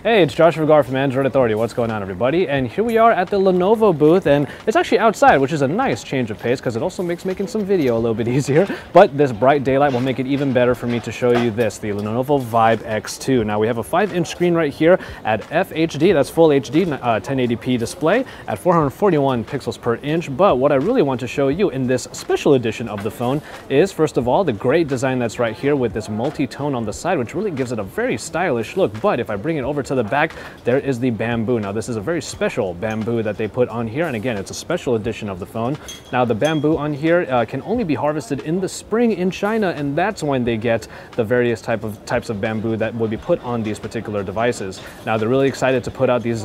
Hey, it's Josh Vergara from Android Authority. What's going on, everybody? And here we are at the Lenovo booth, and it's actually outside, which is a nice change of pace because it also makes making some video a little bit easier. But this bright daylight will make it even better for me to show you this, the Lenovo Vibe X2. Now we have a 5-inch screen right here at FHD, that's full HD, 1080p display at 441 pixels per inch. But what I really want to show you in this special edition of the phone is, first of all, the great design that's right here with this multi-tone on the side, which really gives it a very stylish look. But if I bring it over to the back, there is the bamboo. Now this is a very special bamboo that they put on here, and again, it's a special edition of the phone. Now the bamboo on here can only be harvested in the spring in China, and that's when they get the various types of bamboo that will be put on these particular devices. Now they're really excited to put out these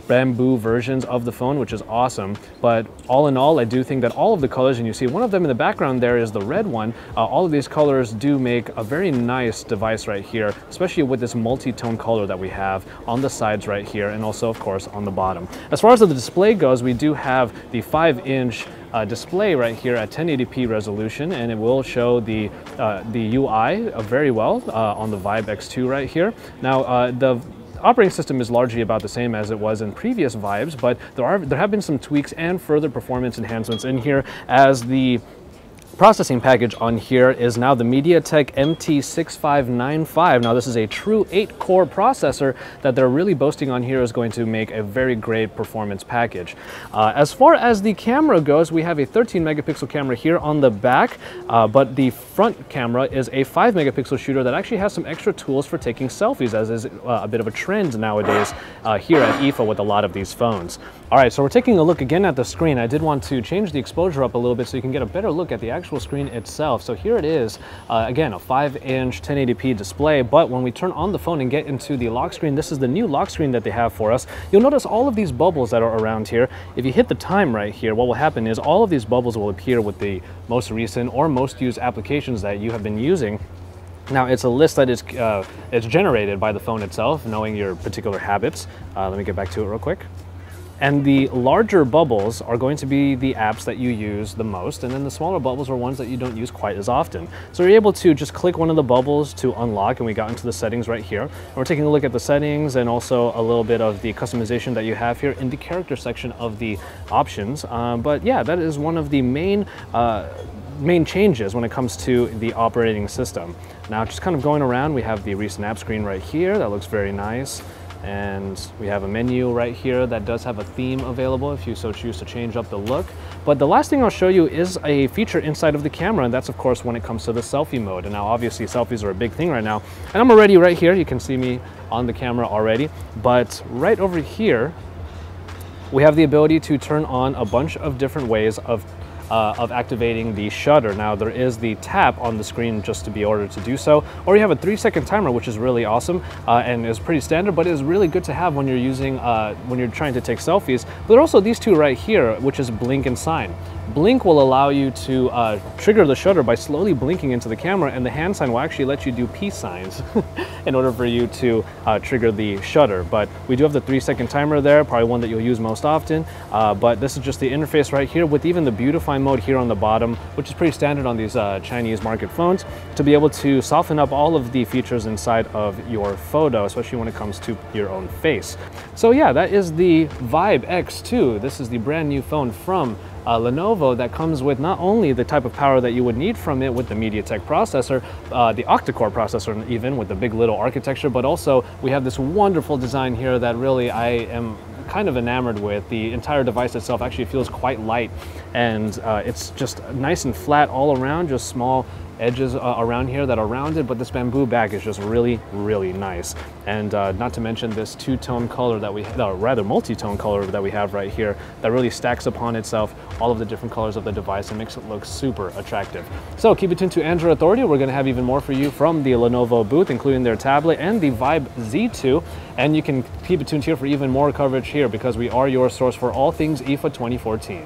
bamboo versions of the phone, which is awesome. But all in all, I do think that all of the colors, and you see one of them in the background there is the red one, all of these colors do make a very nice device right here, especially with this multi-tone color that we have on the sides right here, and also of course on the bottom. As far as the display goes, we do have the 5-inch display right here at 1080p resolution, and it will show the UI very well on the Vibe X2 right here. Now the operating system is largely about the same as it was in previous Vibes, but there have been some tweaks and further performance enhancements in here, as the processing package on here is now the MediaTek MT6595. Now this is a true 8-core processor that they're really boasting on here is going to make a very great performance package. As far as the camera goes, we have a 13 megapixel camera here on the back, but the front camera is a 5 megapixel shooter that actually has some extra tools for taking selfies, as is a bit of a trend nowadays here at IFA with a lot of these phones. All right, so we're taking a look again at the screen. I did want to change the exposure up a little bit so you can get a better look at the actual screen itself. So here it is, again, a 5-inch 1080p display, but when we turn on the phone and get into the lock screen, this is the new lock screen that they have for us. You'll notice all of these bubbles that are around here. If you hit the time right here, what will happen is all of these bubbles will appear with the most recent or most used applications that you have been using. Now it's a list that is it's generated by the phone itself, knowing your particular habits. Let me get back to it real quick. And the larger bubbles are going to be the apps that you use the most, and then the smaller bubbles are ones that you don't use quite as often. So you're able to just click one of the bubbles to unlock, and we got into the settings right here. And we're taking a look at the settings and also a little bit of the customization that you have here in the character section of the options. But yeah, that is one of the main changes when it comes to the operating system. Now just kind of going around, we have the recent app screen right here. That looks very nice. And we have a menu right here that does have a theme available if you so choose to change up the look. But the last thing I'll show you is a feature inside of the camera, and that's of course when it comes to the selfie mode. And now obviously selfies are a big thing right now, and I'm already right here. You can see me on the camera already, but right over here we have the ability to turn on a bunch of different ways of activating the shutter. Now there is the tap on the screen just to be ordered to do so, or you have a 3-second timer, which is really awesome and is pretty standard, but is really good to have when you're using when you're trying to take selfies. But there are also these two right here, which is blink and sign. Blink will allow you to trigger the shutter by slowly blinking into the camera, and the hand sign will actually let you do peace signs in order for you to trigger the shutter. But we do have the 3-second timer there, probably one that you'll use most often. But this is just the interface right here with even the beautify mode here on the bottom, which is pretty standard on these Chinese market phones, to be able to soften up all of the features inside of your photo, especially when it comes to your own face. So yeah, that is the Vibe X2. This is the brand new phone from Lenovo that comes with not only the type of power that you would need from it with the MediaTek processor, the octa-core processor even with the big little architecture, but also we have this wonderful design here that really I am kind of enamored with. The entire device itself actually feels quite light, and it's just nice and flat all around, just small edges around here that are rounded, but this bamboo back is just really, really nice. And not to mention this two-tone color that we, rather multi-tone color that we have right here that really stacks upon itself all of the different colors of the device and makes it look super attractive. So keep it tuned to Android Authority. We're gonna have even more for you from the Lenovo booth, including their tablet and the Vibe Z2. And you can keep it tuned here for even more coverage here, because we are your source for all things IFA 2014.